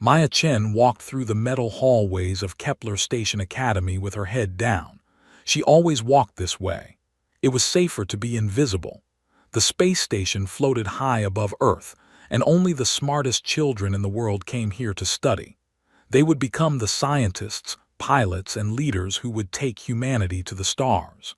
Maya Chen walked through the metal hallways of Kepler Station Academy with her head down. She always walked this way. It was safer to be invisible. The space station floated high above Earth, and only the smartest children in the world came here to study. They would become the scientists, pilots, and leaders who would take humanity to the stars.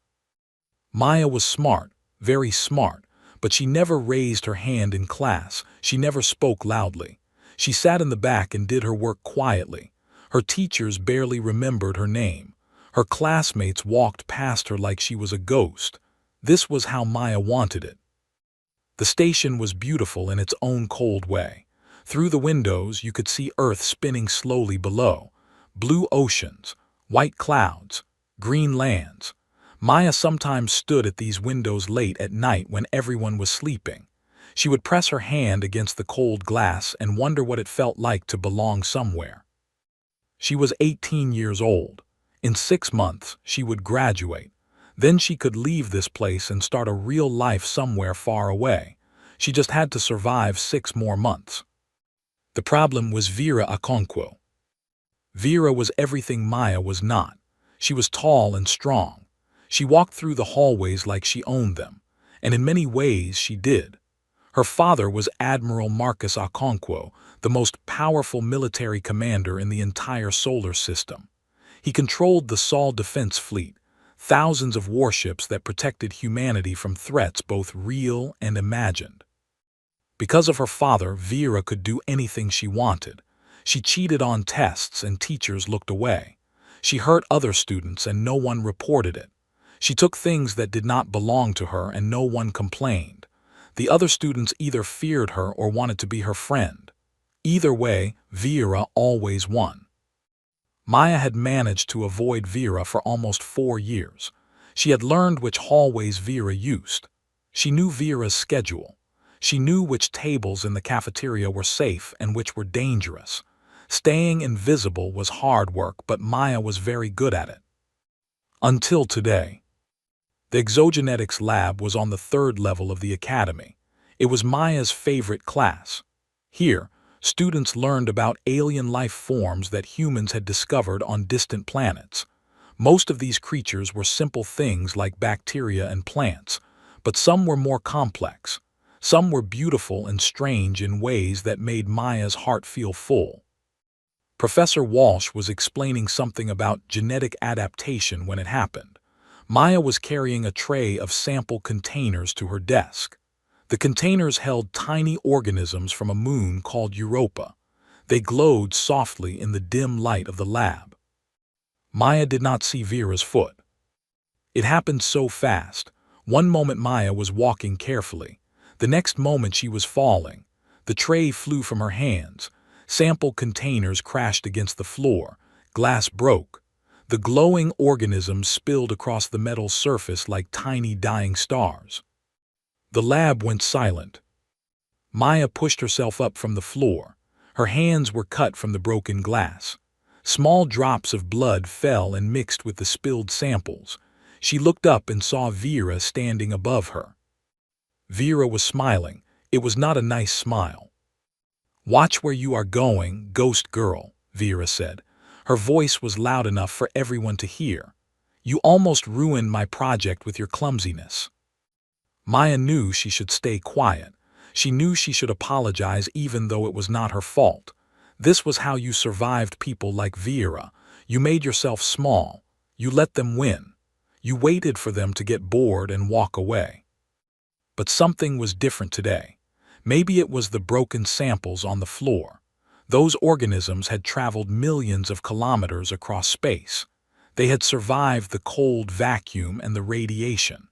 Maya was smart, very smart, but she never raised her hand in class. She never spoke loudly. She sat in the back and did her work quietly. Her teachers barely remembered her name. Her classmates walked past her like she was a ghost. This was how Maya wanted it. The station was beautiful in its own cold way. Through the windows, you could see Earth spinning slowly below. Blue oceans, white clouds, green lands. Maya sometimes stood at these windows late at night when everyone was sleeping. She would press her hand against the cold glass and wonder what it felt like to belong somewhere. She was 18 years old. In 6 months, she would graduate. Then she could leave this place and start a real life somewhere far away. She just had to survive 6 more months. The problem was Vera Okonkwo. Vera was everything Maya was not. She was tall and strong. She walked through the hallways like she owned them, and in many ways she did. Her father was Admiral Marcus Okonkwo, the most powerful military commander in the entire solar system. He controlled the Sol Defense Fleet, thousands of warships that protected humanity from threats both real and imagined. Because of her father, Vera could do anything she wanted. She cheated on tests and teachers looked away. She hurt other students and no one reported it. She took things that did not belong to her and no one complained. The other students either feared her or wanted to be her friend. Either way, Vera always won. Maya had managed to avoid Vera for almost 4 years. She had learned which hallways Vera used. She knew Vera's schedule. She knew which tables in the cafeteria were safe and which were dangerous. Staying invisible was hard work, but Maya was very good at it. Until today. The exogenetics lab was on the 3rd level of the academy. It was Maya's favorite class. Here, students learned about alien life forms that humans had discovered on distant planets. Most of these creatures were simple things like bacteria and plants, but some were more complex. Some were beautiful and strange in ways that made Maya's heart feel full. Professor Walsh was explaining something about genetic adaptation when it happened. Maya was carrying a tray of sample containers to her desk. The containers held tiny organisms from a moon called Europa. They glowed softly in the dim light of the lab. Maya did not see Vera's foot. It happened so fast. One moment Maya was walking carefully. The next moment she was falling. The tray flew from her hands. Sample containers crashed against the floor. Glass broke. The glowing organisms spilled across the metal surface like tiny dying stars. The lab went silent. Maya pushed herself up from the floor. Her hands were cut from the broken glass. Small drops of blood fell and mixed with the spilled samples. She looked up and saw Vera standing above her. Vera was smiling. It was not a nice smile. "Watch where you are going, ghost girl," Vera said. Her voice was loud enough for everyone to hear. "You almost ruined my project with your clumsiness." Maya knew she should stay quiet. She knew she should apologize even though it was not her fault. This was how you survived people like Vera. You made yourself small. You let them win. You waited for them to get bored and walk away. But something was different today. Maybe it was the broken samples on the floor. Those organisms had traveled millions of kilometers across space. They had survived the cold vacuum and the radiation.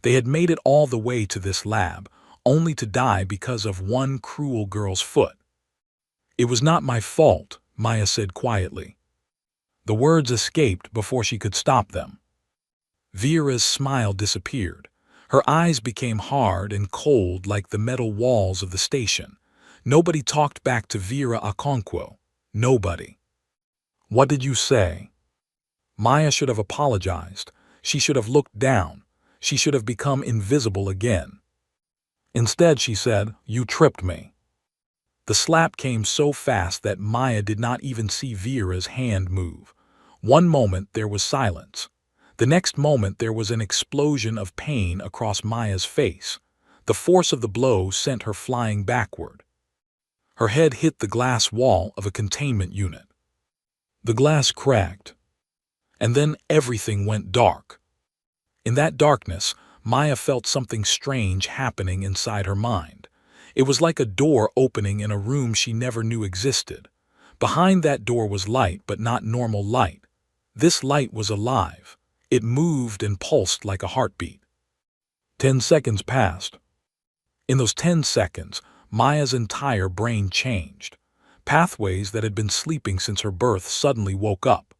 They had made it all the way to this lab, only to die because of one cruel girl's foot. "It was not my fault," Maya said quietly. The words escaped before she could stop them. Vera's smile disappeared. Her eyes became hard and cold like the metal walls of the station. Nobody talked back to Vera Okonkwo. Nobody. "What did you say?" Maya should have apologized. She should have looked down. She should have become invisible again. Instead, she said, "You tripped me." The slap came so fast that Maya did not even see Vera's hand move. One moment there was silence. The next moment there was an explosion of pain across Maya's face. The force of the blow sent her flying backward. Her head hit the glass wall of a containment unit. The glass cracked, and then everything went dark. In that darkness, Maya felt something strange happening inside her mind. It was like a door opening in a room she never knew existed. Behind that door was light, but not normal light. This light was alive. It moved and pulsed like a heartbeat. 10 seconds passed. In those 10 seconds, Maya's entire brain changed. Pathways that had been sleeping since her birth suddenly woke up.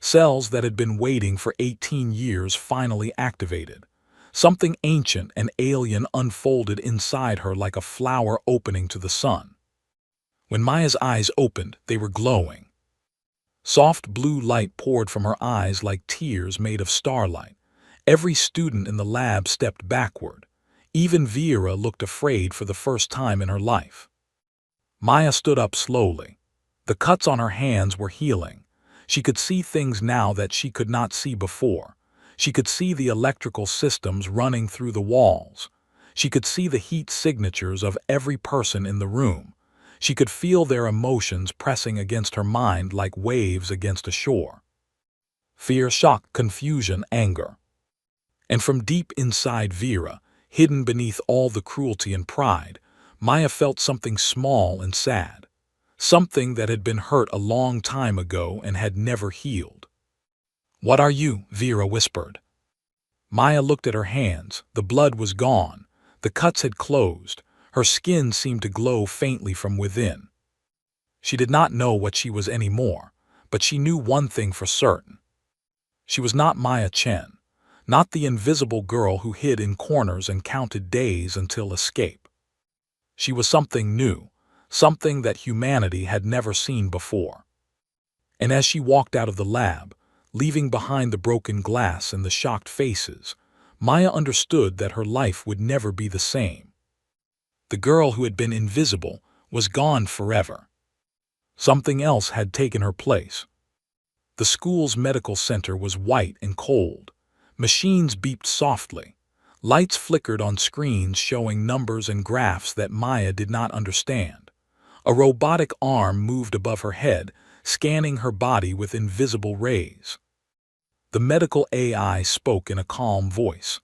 Cells that had been waiting for 18 years finally activated. Something ancient and alien unfolded inside her like a flower opening to the sun. When Maya's eyes opened, they were glowing. Soft blue light poured from her eyes like tears made of starlight. Every student in the lab stepped backward. Even Vera looked afraid for the first time in her life. Maya stood up slowly. The cuts on her hands were healing. She could see things now that she could not see before. She could see the electrical systems running through the walls. She could see the heat signatures of every person in the room. She could feel their emotions pressing against her mind like waves against a shore. Fear, shock, confusion, anger. And from deep inside Vera, hidden beneath all the cruelty and pride, Maya felt something small and sad. Something that had been hurt a long time ago and had never healed. "What are you?" Vera whispered. Maya looked at her hands. The blood was gone. The cuts had closed. Her skin seemed to glow faintly from within. She did not know what she was anymore, but she knew one thing for certain. She was not Maya Chen, not the invisible girl who hid in corners and counted days until escape. She was something new, something that humanity had never seen before. And as she walked out of the lab, leaving behind the broken glass and the shocked faces, Maya understood that her life would never be the same. The girl who had been invisible was gone forever. Something else had taken her place. The school's medical center was white and cold. Machines beeped softly. Lights flickered on screens showing numbers and graphs that Maya did not understand. A robotic arm moved above her head, scanning her body with invisible rays. The medical AI spoke in a calm voice.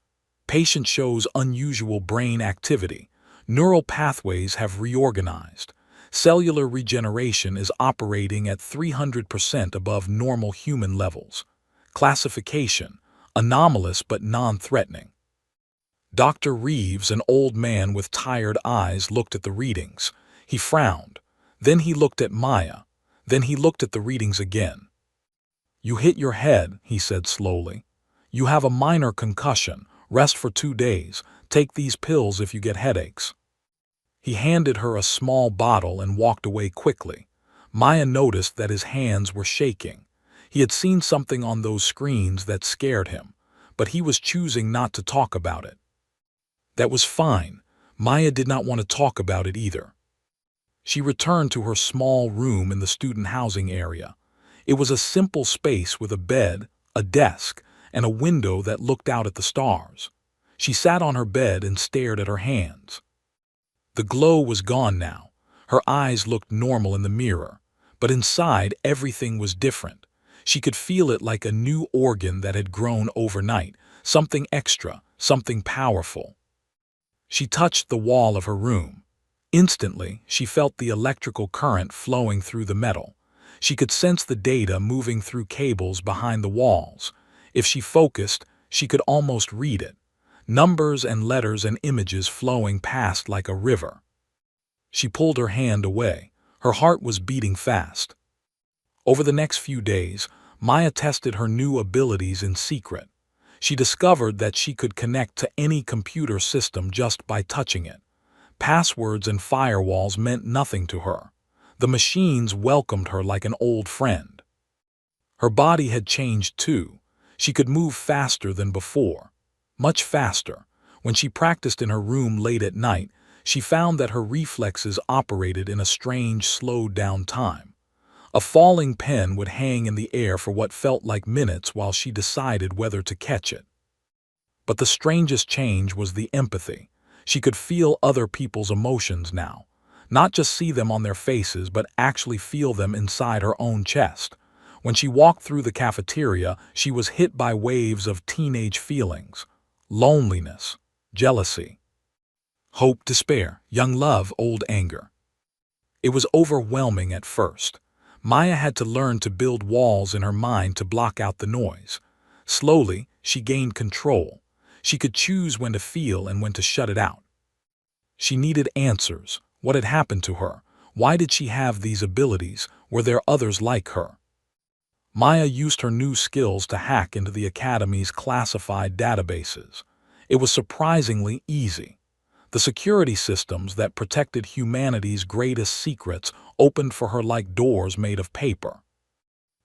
"Patient shows unusual brain activity. Neural pathways have reorganized. Cellular regeneration is operating at 300% above normal human levels. Classification: anomalous but non-threatening." Dr. Reeves, an old man with tired eyes, looked at the readings. He frowned. Then he looked at Maya. Then he looked at the readings again. "You hit your head," he said slowly. "You have a minor concussion. Rest for 2 days. Take these pills if you get headaches." He handed her a small bottle and walked away quickly. Maya noticed that his hands were shaking. He had seen something on those screens that scared him, but he was choosing not to talk about it. That was fine. Maya did not want to talk about it either. She returned to her small room in the student housing area. It was a simple space with a bed, a desk, and a window that looked out at the stars. She sat on her bed and stared at her hands. The glow was gone now. Her eyes looked normal in the mirror, but inside everything was different. She could feel it like a new organ that had grown overnight, something extra, something powerful. She touched the wall of her room. Instantly, she felt the electrical current flowing through the metal. She could sense the data moving through cables behind the walls. If she focused, she could almost read it. Numbers and letters and images flowing past like a river. She pulled her hand away. Her heart was beating fast. Over the next few days, Maya tested her new abilities in secret. She discovered that she could connect to any computer system just by touching it. Passwords and firewalls meant nothing to her. The machines welcomed her like an old friend. Her body had changed too. She could move faster than before. Much faster. When she practiced in her room late at night, she found that her reflexes operated in a strange, slowed-down time. A falling pen would hang in the air for what felt like minutes while she decided whether to catch it. But the strangest change was the empathy. She could feel other people's emotions now. Not just see them on their faces, but actually feel them inside her own chest. When she walked through the cafeteria, she was hit by waves of teenage feelings: loneliness, jealousy, hope, despair, young love, old anger. It was overwhelming at first. Maya had to learn to build walls in her mind to block out the noise. Slowly, she gained control. She could choose when to feel and when to shut it out. She needed answers. What had happened to her? Why did she have these abilities? Were there others like her? Maya used her new skills to hack into the Academy's classified databases. It was surprisingly easy. The security systems that protected humanity's greatest secrets opened for her like doors made of paper.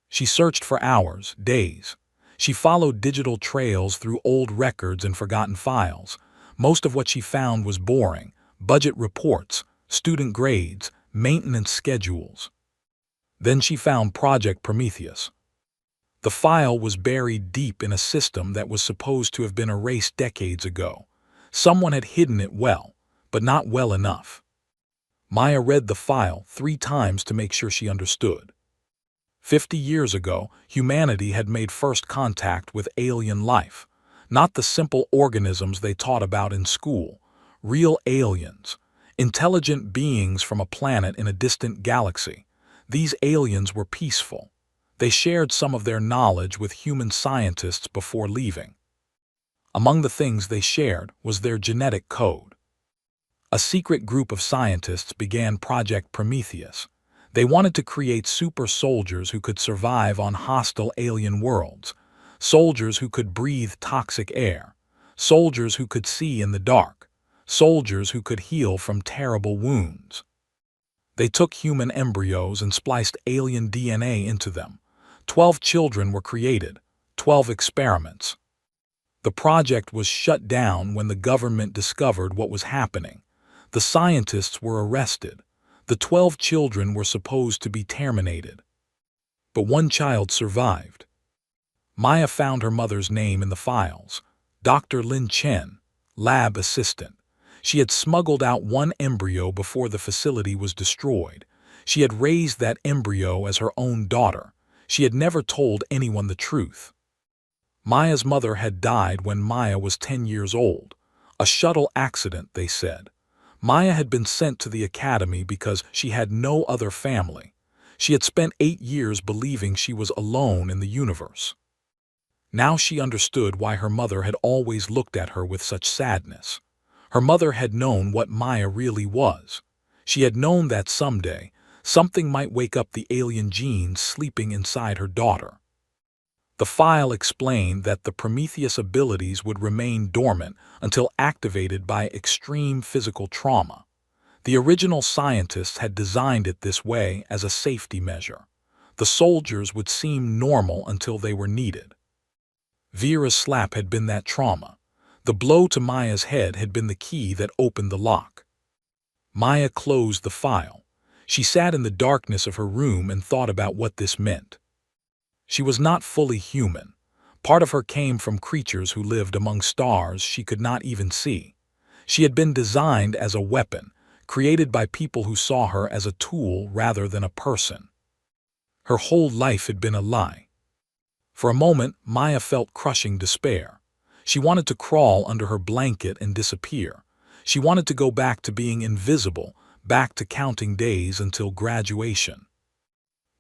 She searched for hours, days. She followed digital trails through old records and forgotten files. Most of what she found was boring: budget reports, student grades, maintenance schedules. Then she found Project Prometheus. The file was buried deep in a system that was supposed to have been erased decades ago. Someone had hidden it well, but not well enough. Maya read the file 3 times to make sure she understood. 50 years ago, humanity had made first contact with alien life. Not the simple organisms they taught about in school. Real aliens. Intelligent beings from a planet in a distant galaxy. These aliens were peaceful. They shared some of their knowledge with human scientists before leaving. Among the things they shared was their genetic code. A secret group of scientists began Project Prometheus. They wanted to create super soldiers who could survive on hostile alien worlds, soldiers who could breathe toxic air, soldiers who could see in the dark, soldiers who could heal from terrible wounds. They took human embryos and spliced alien DNA into them. 12 children were created, 12 experiments. The project was shut down when the government discovered what was happening. The scientists were arrested. The 12 children were supposed to be terminated. But one child survived. Maya found her mother's name in the files: Dr. Lin Chen, lab assistant. She had smuggled out one embryo before the facility was destroyed. She had raised that embryo as her own daughter. She had never told anyone the truth. Maya's mother had died when Maya was 10 years old. A shuttle accident, they said. Maya had been sent to the academy because she had no other family. She had spent 8 years believing she was alone in the universe. Now she understood why her mother had always looked at her with such sadness. Her mother had known what Maya really was. She had known that someday, something might wake up the alien genes sleeping inside her daughter. The file explained that the Prometheus abilities would remain dormant until activated by extreme physical trauma. The original scientists had designed it this way as a safety measure. The soldiers would seem normal until they were needed. Vera's slap had been that trauma. The blow to Maya's head had been the key that opened the lock. Maya closed the file. She sat in the darkness of her room and thought about what this meant. She was not fully human. Part of her came from creatures who lived among stars she could not even see. She had been designed as a weapon, created by people who saw her as a tool rather than a person. Her whole life had been a lie. For a moment, Maya felt crushing despair. She wanted to crawl under her blanket and disappear. She wanted to go back to being invisible, back to counting days until graduation.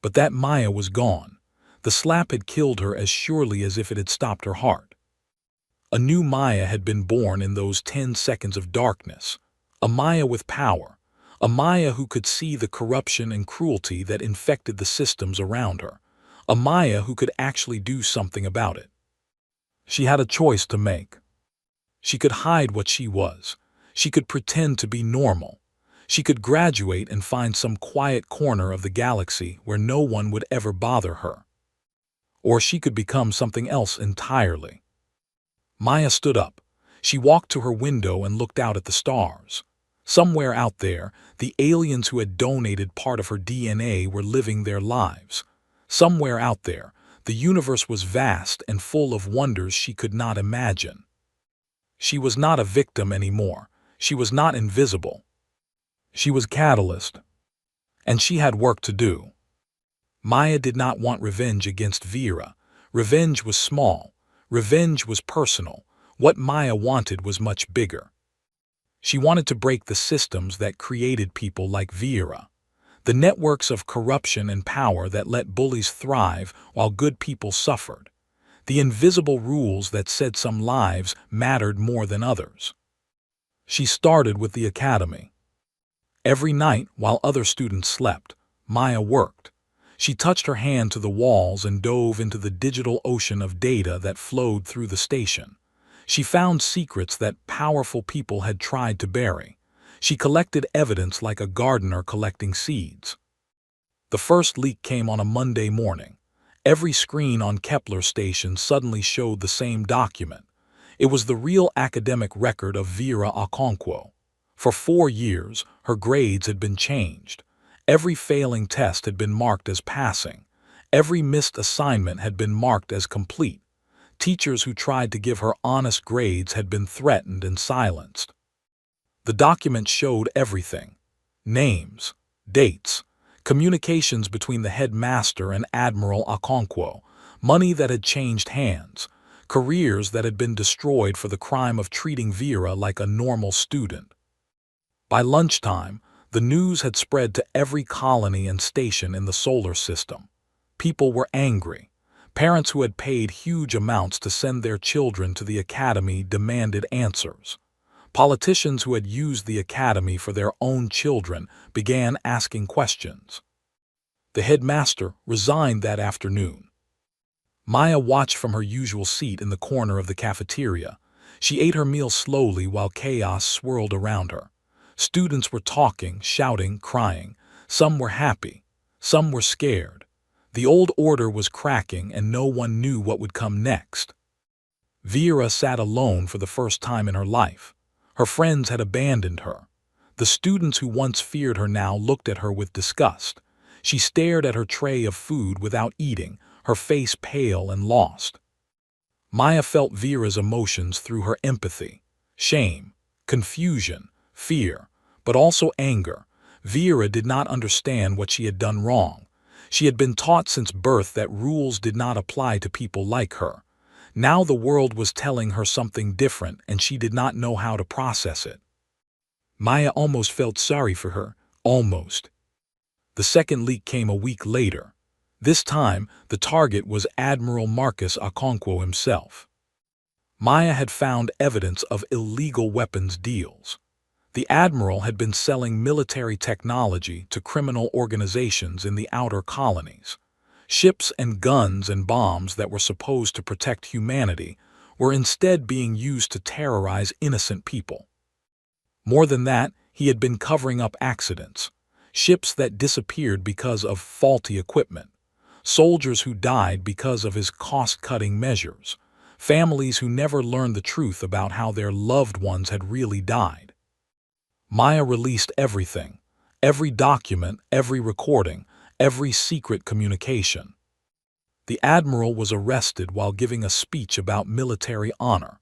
But that Maya was gone. The slap had killed her as surely as if it had stopped her heart. A new Maya had been born in those 10 seconds of darkness. A Maya with power. A Maya who could see the corruption and cruelty that infected the systems around her. A Maya who could actually do something about it. She had a choice to make. She could hide what she was. She could pretend to be normal. She could graduate and find some quiet corner of the galaxy where no one would ever bother her. Or she could become something else entirely. Maya stood up. She walked to her window and looked out at the stars. Somewhere out there, the aliens who had donated part of her DNA were living their lives. Somewhere out there, the universe was vast and full of wonders she could not imagine. She was not a victim anymore. She was not invisible. She was catalyst. And she had work to do. Maya did not want revenge against Vera. Revenge was small. Revenge was personal. What Maya wanted was much bigger. She wanted to break the systems that created people like Vera. The networks of corruption and power that let bullies thrive while good people suffered. The invisible rules that said some lives mattered more than others. She started with the academy. Every night, while other students slept, Maya worked. She touched her hand to the walls and dove into the digital ocean of data that flowed through the station. She found secrets that powerful people had tried to bury. She collected evidence like a gardener collecting seeds. The first leak came on a Monday morning. Every screen on Kepler station suddenly showed the same document. It was the real academic record of Vera Okonkwo. For 4 years, her grades had been changed. Every failing test had been marked as passing. Every missed assignment had been marked as complete. Teachers who tried to give her honest grades had been threatened and silenced. The document showed everything: names, dates, communications between the headmaster and Admiral Okonkwo, money that had changed hands, careers that had been destroyed for the crime of treating Vera like a normal student. By lunchtime, the news had spread to every colony and station in the solar system. People were angry. Parents who had paid huge amounts to send their children to the academy demanded answers. Politicians who had used the academy for their own children began asking questions. The headmaster resigned that afternoon. Maya watched from her usual seat in the corner of the cafeteria. She ate her meal slowly while chaos swirled around her. Students were talking, shouting, crying. Some were happy. Some were scared. The old order was cracking and no one knew what would come next. Vera sat alone for the first time in her life. Her friends had abandoned her. The students who once feared her now looked at her with disgust. She stared at her tray of food without eating, her face pale and lost. Maya felt Vera's emotions through her empathy: shame, confusion, fear, but also anger. Vera did not understand what she had done wrong. She had been taught since birth that rules did not apply to people like her. Now the world was telling her something different and she did not know how to process it. Maya almost felt sorry for her, almost. The second leak came a week later. This time, the target was Admiral Marcus Okonkwo himself. Maya had found evidence of illegal weapons deals. The Admiral had been selling military technology to criminal organizations in the outer colonies. Ships and guns and bombs that were supposed to protect humanity were instead being used to terrorize innocent people. More than that, he had been covering up accidents. Ships that disappeared because of faulty equipment. Soldiers who died because of his cost-cutting measures. Families who never learned the truth about how their loved ones had really died. Maya released everything. Every document, every recording, every secret communication. The Admiral was arrested while giving a speech about military honor.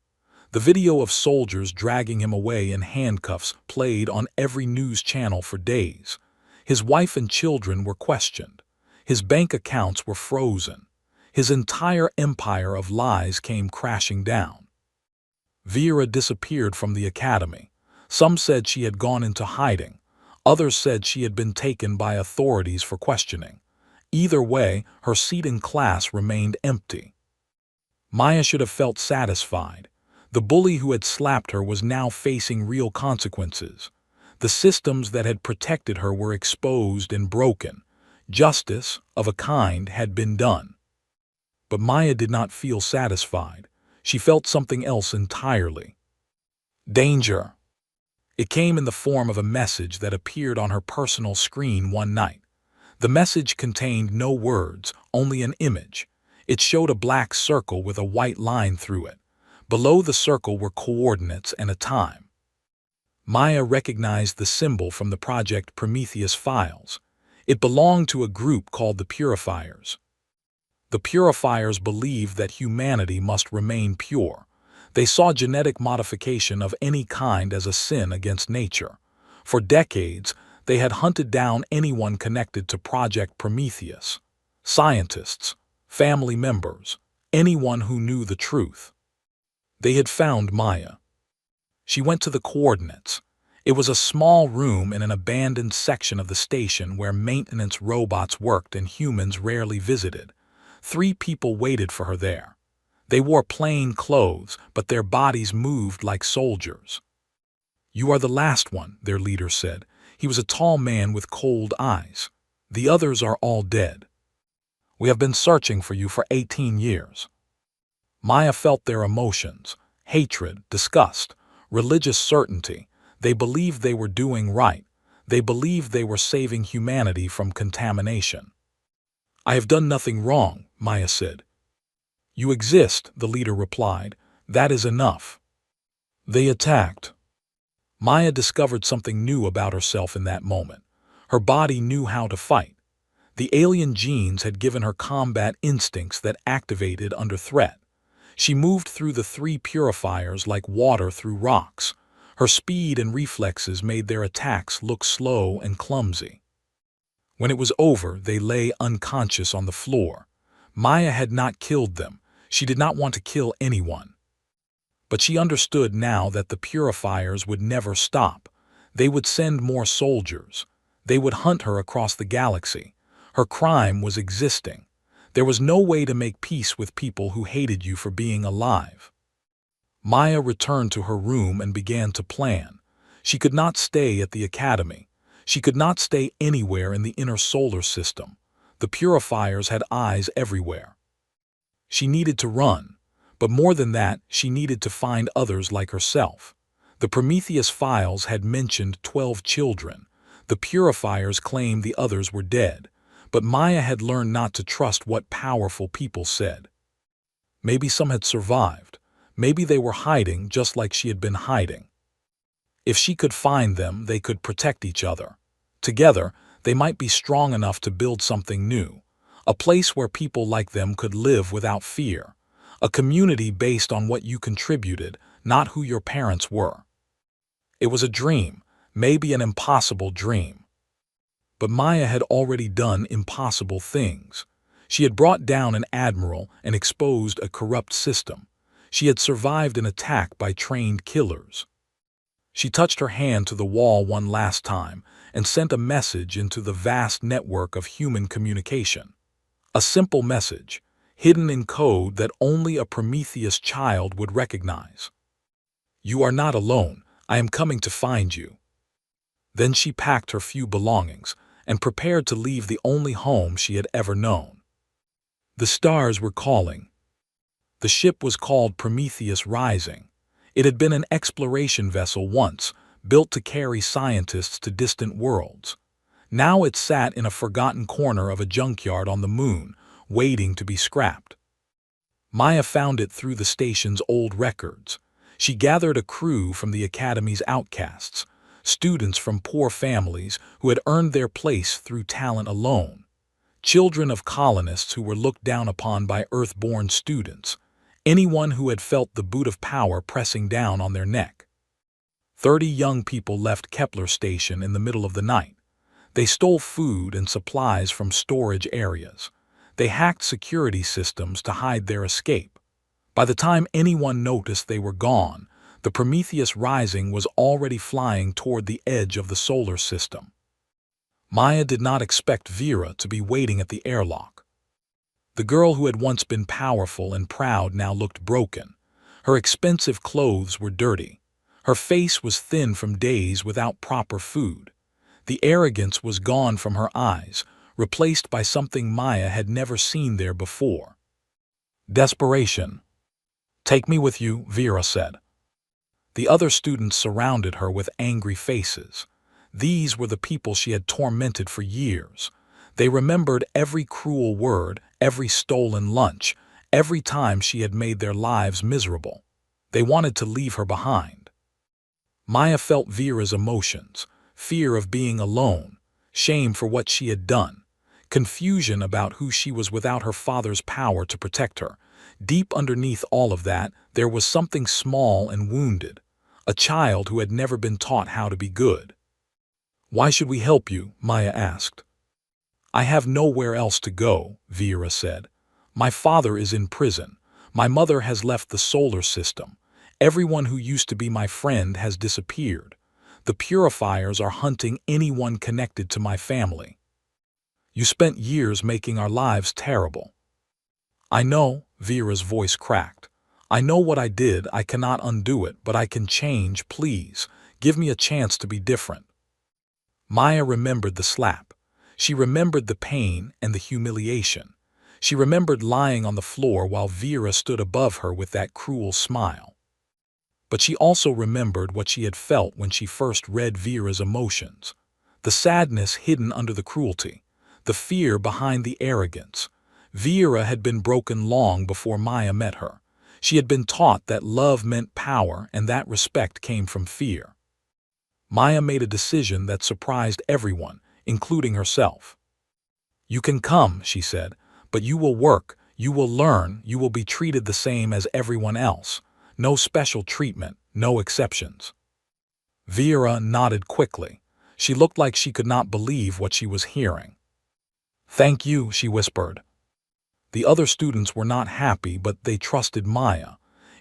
The video of soldiers dragging him away in handcuffs played on every news channel for days. His wife and children were questioned. His bank accounts were frozen. His entire empire of lies came crashing down. Vera disappeared from the academy. Some said she had gone into hiding. Others said she had been taken by authorities for questioning. Either way, her seat in class remained empty. Maya should have felt satisfied. The bully who had slapped her was now facing real consequences. The systems that had protected her were exposed and broken. Justice, of a kind, had been done. But Maya did not feel satisfied. She felt something else entirely. Danger. It came in the form of a message that appeared on her personal screen one night. The message contained no words, only an image. It showed a black circle with a white line through it. Below the circle were coordinates and a time. Maya recognized the symbol from the Project Prometheus files. It belonged to a group called the Purifiers. The Purifiers believed that humanity must remain pure. They saw genetic modification of any kind as a sin against nature. For decades, they had hunted down anyone connected to Project Prometheus. Scientists, family members, anyone who knew the truth. They had found Maya. She went to the coordinates. It was a small room in an abandoned section of the station where maintenance robots worked and humans rarely visited. 3 people waited for her there. They wore plain clothes, but their bodies moved like soldiers. "You are the last one," their leader said. He was a tall man with cold eyes. "The others are all dead. We have been searching for you for 18 years. Maya felt their emotions: hatred, disgust, religious certainty. They believed they were doing right. They believed they were saving humanity from contamination. "I have done nothing wrong," Maya said. "You exist," the leader replied. "That is enough." They attacked. Maya discovered something new about herself in that moment. Her body knew how to fight. The alien genes had given her combat instincts that activated under threat. She moved through the 3 purifiers like water through rocks. Her speed and reflexes made their attacks look slow and clumsy. When it was over, they lay unconscious on the floor. Maya had not killed them. She did not want to kill anyone. But she understood now that the purifiers would never stop. They would send more soldiers. They would hunt her across the galaxy. Her crime was existing. There was no way to make peace with people who hated you for being alive. Maya returned to her room and began to plan. She could not stay at the academy. She could not stay anywhere in the inner solar system. The purifiers had eyes everywhere. She needed to run. But more than that, she needed to find others like herself. The Prometheus files had mentioned 12 children. The purifiers claimed the others were dead. But Maya had learned not to trust what powerful people said. Maybe some had survived. Maybe they were hiding just like she had been hiding. If she could find them, they could protect each other. Together, they might be strong enough to build something new. A place where people like them could live without fear. A community based on what you contributed, not who your parents were. It was a dream, maybe an impossible dream. But Maya had already done impossible things. She had brought down an admiral and exposed a corrupt system. She had survived an attack by trained killers. She touched her hand to the wall one last time and sent a message into the vast network of human communication. A simple message, hidden in code that only a Prometheus child would recognize. "You are not alone. I am coming to find you." Then she packed her few belongings and prepared to leave the only home she had ever known. The stars were calling. The ship was called Prometheus Rising. It had been an exploration vessel once, built to carry scientists to distant worlds. Now it sat in a forgotten corner of a junkyard on the moon, waiting to be scrapped. Maya found it through the station's old records. She gathered a crew from the academy's outcasts, students from poor families who had earned their place through talent alone, children of colonists who were looked down upon by Earth-born students, anyone who had felt the boot of power pressing down on their neck. 30 young people left Kepler Station in the middle of the night. They stole food and supplies from storage areas. They hacked security systems to hide their escape. By the time anyone noticed they were gone, the Prometheus Rising was already flying toward the edge of the solar system. Maya did not expect Vera to be waiting at the airlock. The girl who had once been powerful and proud now looked broken. Her expensive clothes were dirty. Her face was thin from days without proper food. The arrogance was gone from her eyes, replaced by something Maya had never seen there before. Desperation. "Take me with you," Vera said. The other students surrounded her with angry faces. These were the people she had tormented for years. They remembered every cruel word, every stolen lunch, every time she had made their lives miserable. They wanted to leave her behind. Maya felt Vera's emotions, fear of being alone, shame for what she had done, confusion about who she was without her father's power to protect her. Deep underneath all of that, there was something small and wounded, a child who had never been taught how to be good. "Why should we help you?" Maya asked. "I have nowhere else to go," Vera said. "My father is in prison. My mother has left the solar system. Everyone who used to be my friend has disappeared. The purifiers are hunting anyone connected to my family. You spent years making our lives terrible." "I know," Vera's voice cracked. "I know what I did. I cannot undo it, but I can change. Please, give me a chance to be different." Maya remembered the slap. She remembered the pain and the humiliation. She remembered lying on the floor while Vera stood above her with that cruel smile. But she also remembered what she had felt when she first read Vera's emotions. The sadness hidden under the cruelty. The fear behind the arrogance. Vera had been broken long before Maya met her. She had been taught that love meant power and that respect came from fear. Maya made a decision that surprised everyone, including herself. "You can come," she said, "but you will work, you will learn, you will be treated the same as everyone else. No special treatment, no exceptions." Vera nodded quickly. She looked like she could not believe what she was hearing. "Thank you," she whispered. The other students were not happy, but they trusted Maya.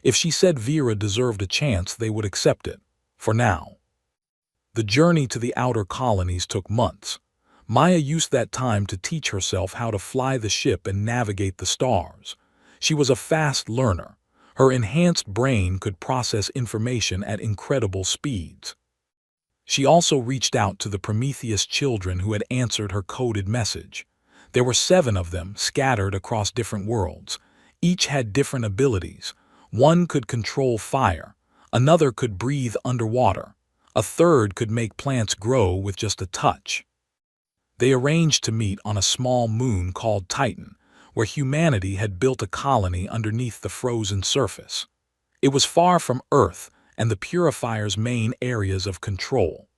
If she said Vera deserved a chance, they would accept it, for now. The journey to the outer colonies took months. Maya used that time to teach herself how to fly the ship and navigate the stars. She was a fast learner. Her enhanced brain could process information at incredible speeds. She also reached out to the Prometheus children who had answered her coded message. There were 7 of them, scattered across different worlds. Each had different abilities. One could control fire. Another could breathe underwater. A third could make plants grow with just a touch. They arranged to meet on a small moon called Titan, where humanity had built a colony underneath the frozen surface. It was far from Earth and the purifier's main areas of control.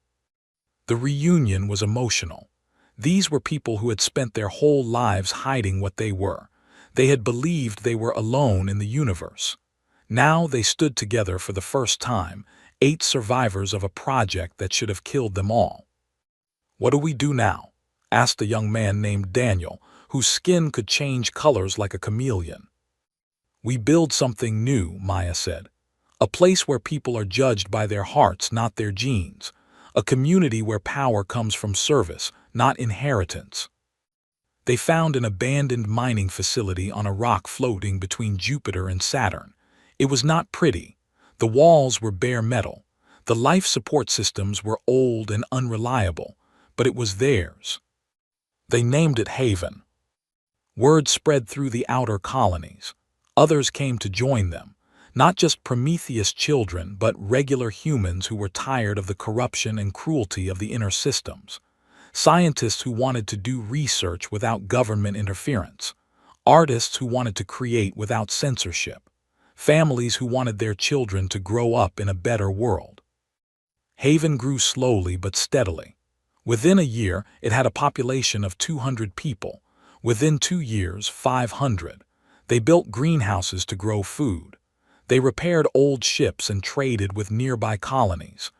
The reunion was emotional. These were people who had spent their whole lives hiding what they were. They had believed they were alone in the universe. Now they stood together for the first time, 8 survivors of a project that should have killed them all. "What do we do now?" asked a young man named Daniel, whose skin could change colors like a chameleon. "We build something new," Maya said. "A place where people are judged by their hearts, not their genes. A community where power comes from service, not inheritance." They found an abandoned mining facility on a rock floating between Jupiter and Saturn. It was not pretty. The walls were bare metal. The life support systems were old and unreliable, but it was theirs. They named it Haven. Word spread through the outer colonies. Others came to join them. Not just Prometheus children, but regular humans who were tired of the corruption and cruelty of the inner systems. Scientists who wanted to do research without government interference. Artists who wanted to create without censorship. Families who wanted their children to grow up in a better world. Haven grew slowly but steadily. Within a year, it had a population of 200 people. Within 2 years, 500. They built greenhouses to grow food. They repaired old ships and traded with nearby colonies.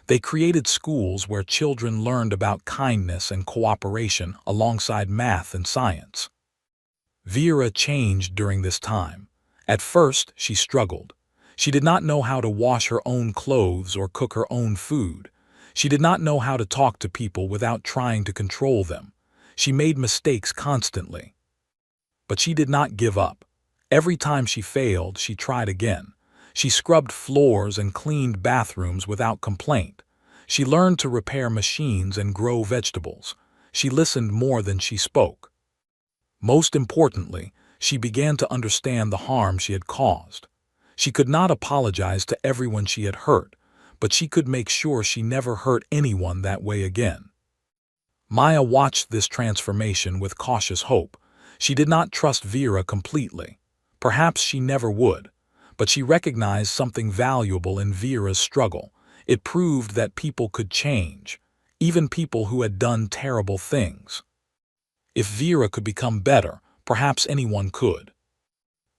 They created schools where children learned about kindness and cooperation alongside math and science. Vera changed during this time. At first, she struggled. She did not know how to wash her own clothes or cook her own food. She did not know how to talk to people without trying to control them. She made mistakes constantly. But she did not give up. Every time she failed, she tried again. She scrubbed floors and cleaned bathrooms without complaint. She learned to repair machines and grow vegetables. She listened more than she spoke. Most importantly, she began to understand the harm she had caused. She could not apologize to everyone she had hurt, but she could make sure she never hurt anyone that way again. Maya watched this transformation with cautious hope. She did not trust Vera completely. Perhaps she never would. But she recognized something valuable in Vera's struggle. It proved that people could change, even people who had done terrible things. If Vera could become better, perhaps anyone could.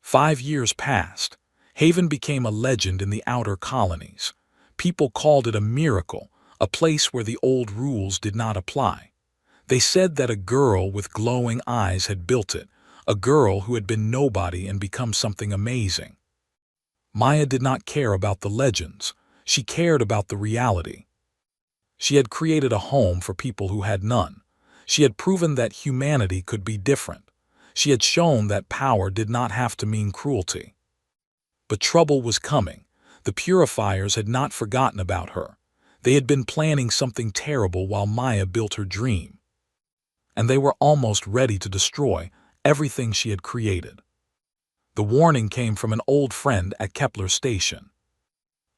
5 years passed. Haven became a legend in the outer colonies. People called it a miracle, a place where the old rules did not apply. They said that a girl with glowing eyes had built it, a girl who had been nobody and become something amazing. Maya did not care about the legends. She cared about the reality. She had created a home for people who had none. She had proven that humanity could be different. She had shown that power did not have to mean cruelty. But trouble was coming. The purifiers had not forgotten about her. They had been planning something terrible while Maya built her dream. And they were almost ready to destroy everything she had created. The warning came from an old friend at Kepler Station.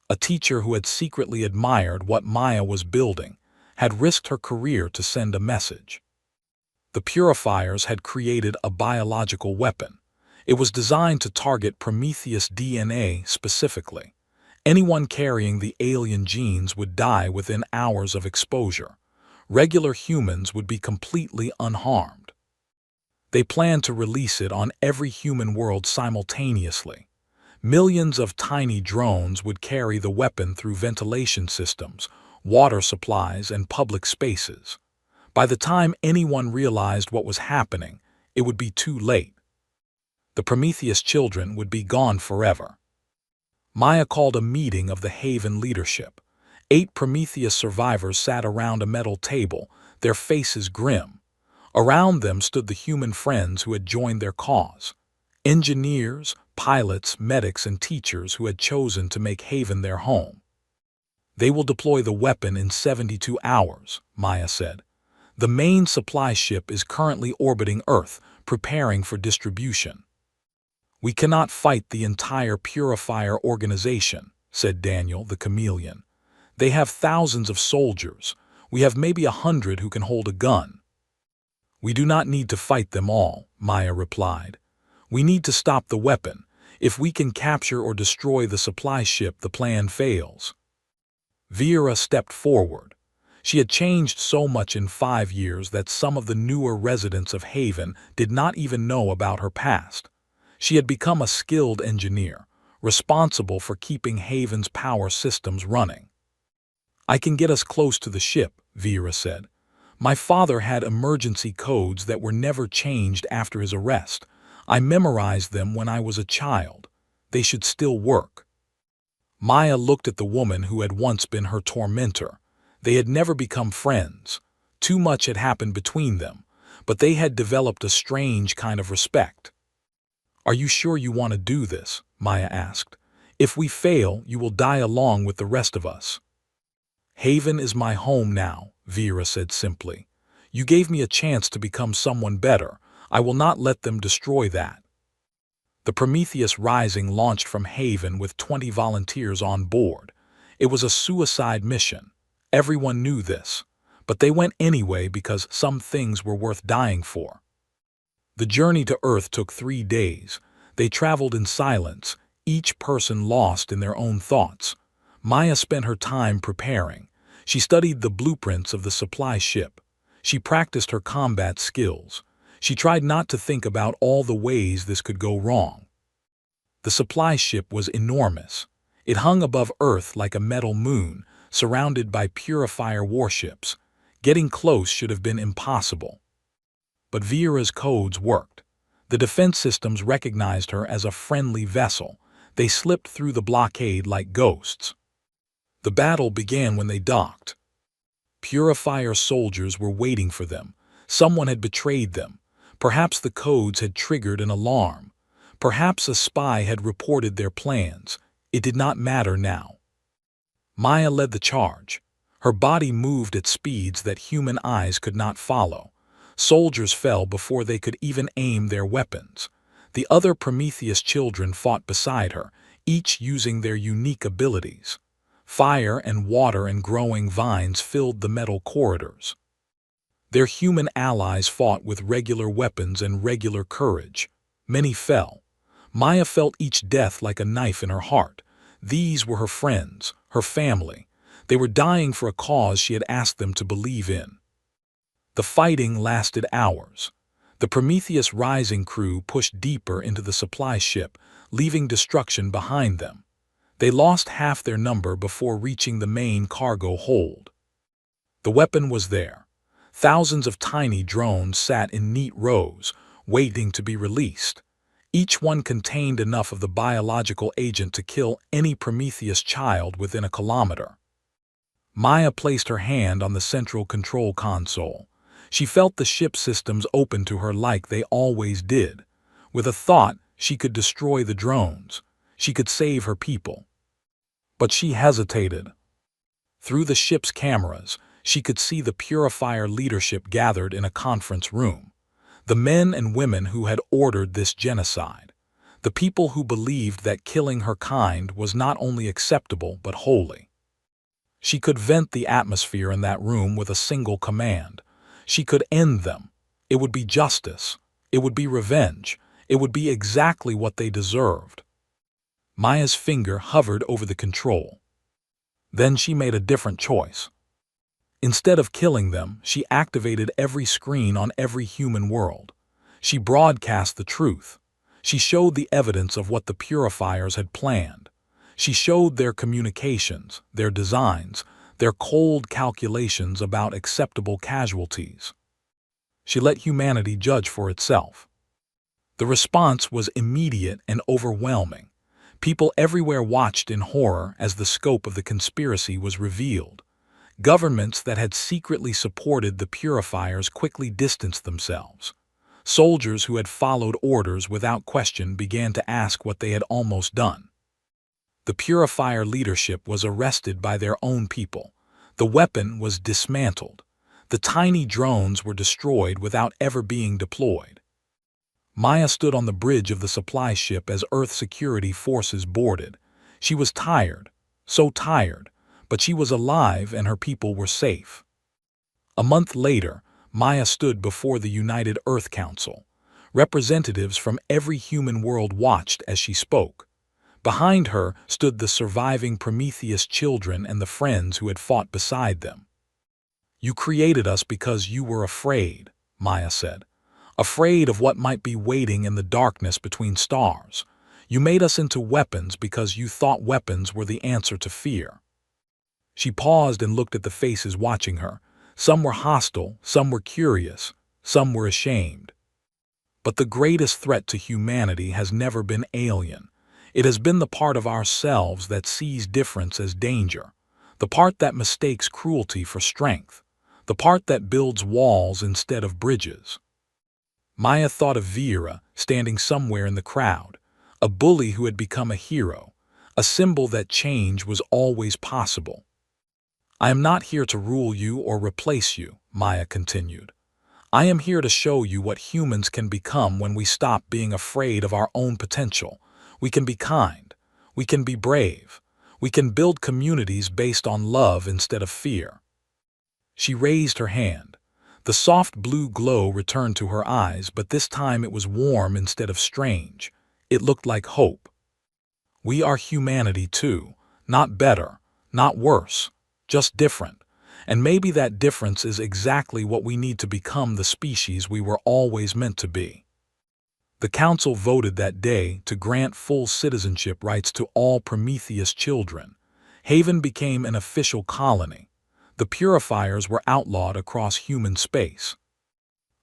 A teacher who had secretly admired what Maya was building had risked her career to send a message. The purifiers had created a biological weapon. It was designed to target Prometheus DNA specifically. Anyone carrying the alien genes would die within hours of exposure. Regular humans would be completely unharmed. They planned to release it on every human world simultaneously. Millions of tiny drones would carry the weapon through ventilation systems, water supplies, and public spaces. By the time anyone realized what was happening, it would be too late. The Prometheus children would be gone forever. Maya called a meeting of the Haven leadership. 8 Prometheus survivors sat around a metal table, their faces grim. Around them stood the human friends who had joined their cause. Engineers, pilots, medics, and teachers who had chosen to make Haven their home. They will deploy the weapon in 72 hours, Maya said. The main supply ship is currently orbiting Earth, preparing for distribution. We cannot fight the entire purifier organization, said Daniel, the chameleon. They have thousands of soldiers. We have maybe 100 who can hold a gun. We do not need to fight them all, Maya replied. We need to stop the weapon. If we can capture or destroy the supply ship, the plan fails. Vera stepped forward. She had changed so much in 5 years that some of the newer residents of Haven did not even know about her past. She had become a skilled engineer, responsible for keeping Haven's power systems running. I can get us close to the ship, Vera said. My father had emergency codes that were never changed after his arrest. I memorized them when I was a child. They should still work. Maya looked at the woman who had once been her tormentor. They had never become friends. Too much had happened between them, but they had developed a strange kind of respect. Are you sure you want to do this? Maya asked. If we fail, you will die along with the rest of us. Haven is my home now, Vera said simply. You gave me a chance to become someone better. I will not let them destroy that. The Prometheus Rising launched from Haven with 20 volunteers on board. It was a suicide mission. Everyone knew this, but they went anyway because some things were worth dying for. The journey to Earth took 3 days. They traveled in silence, each person lost in their own thoughts. Maya spent her time preparing. She studied the blueprints of the supply ship. She practiced her combat skills. She tried not to think about all the ways this could go wrong. The supply ship was enormous. It hung above Earth like a metal moon, surrounded by purifier warships. Getting close should have been impossible. But Vera's codes worked. The defense systems recognized her as a friendly vessel. They slipped through the blockade like ghosts. The battle began when they docked. Purifier soldiers were waiting for them. Someone had betrayed them. Perhaps the codes had triggered an alarm. Perhaps a spy had reported their plans. It did not matter now. Maya led the charge. Her body moved at speeds that human eyes could not follow. Soldiers fell before they could even aim their weapons. The other Prometheus children fought beside her, each using their unique abilities. Fire and water and growing vines filled the metal corridors. Their human allies fought with regular weapons and regular courage. Many fell. Maya felt each death like a knife in her heart. These were her friends, her family. They were dying for a cause she had asked them to believe in. The fighting lasted hours. The Prometheus Rising crew pushed deeper into the supply ship, leaving destruction behind them. They lost half their number before reaching the main cargo hold. The weapon was there. Thousands of tiny drones sat in neat rows, waiting to be released. Each one contained enough of the biological agent to kill any Prometheus child within a kilometer. Maya placed her hand on the central control console. She felt the ship systems open to her like they always did. With a thought, she could destroy the drones. She could save her people. But she hesitated. Through the ship's cameras, she could see the Purifier leadership gathered in a conference room. The men and women who had ordered this genocide. The people who believed that killing her kind was not only acceptable but holy. She could vent the atmosphere in that room with a single command. She could end them. It would be justice. It would be revenge. It would be exactly what they deserved. Maya's finger hovered over the control. Then she made a different choice. Instead of killing them, she activated every screen on every human world. She broadcast the truth. She showed the evidence of what the Purifiers had planned. She showed their communications, their designs, their cold calculations about acceptable casualties. She let humanity judge for itself. The response was immediate and overwhelming. People everywhere watched in horror as the scope of the conspiracy was revealed. Governments that had secretly supported the Purifiers quickly distanced themselves. Soldiers who had followed orders without question began to ask what they had almost done. The Purifier leadership was arrested by their own people. The weapon was dismantled. The tiny drones were destroyed without ever being deployed. Maya stood on the bridge of the supply ship as Earth security forces boarded. She was tired, so tired, but she was alive and her people were safe. A month later, Maya stood before the United Earth Council. Representatives from every human world watched as she spoke. Behind her stood the surviving Prometheus children and the friends who had fought beside them. "You created us because you were afraid," Maya said. "Afraid of what might be waiting in the darkness between stars. You made us into weapons because you thought weapons were the answer to fear." She paused and looked at the faces watching her. Some were hostile, some were curious, some were ashamed. But the greatest threat to humanity has never been alien. It has been the part of ourselves that sees difference as danger, the part that mistakes cruelty for strength, the part that builds walls instead of bridges. Maya thought of Vera standing somewhere in the crowd, a bully who had become a hero, a symbol that change was always possible. "I am not here to rule you or replace you," Maya continued. "I am here to show you what humans can become when we stop being afraid of our own potential. We can be kind. We can be brave. We can build communities based on love instead of fear." She raised her hand. The soft blue glow returned to her eyes, but this time it was warm instead of strange. It looked like hope. "We are humanity too, not better, not worse, just different. And maybe that difference is exactly what we need to become the species we were always meant to be." The council voted that day to grant full citizenship rights to all Prometheus children. Haven became an official colony. The Purifiers were outlawed across human space.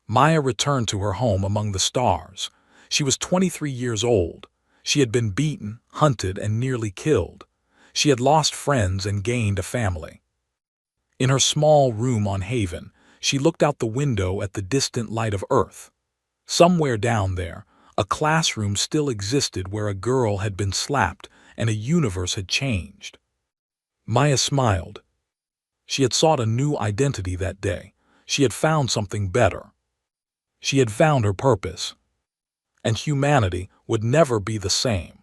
Maya returned to her home among the stars. She was 23 years old. She had been beaten, hunted, and nearly killed. She had lost friends and gained a family. In her small room on Haven, she looked out the window at the distant light of Earth. Somewhere down there, a classroom still existed where a girl had been slapped and a universe had changed. Maya smiled. She had sought a new identity that day. She had found something better. She had found her purpose. And humanity would never be the same.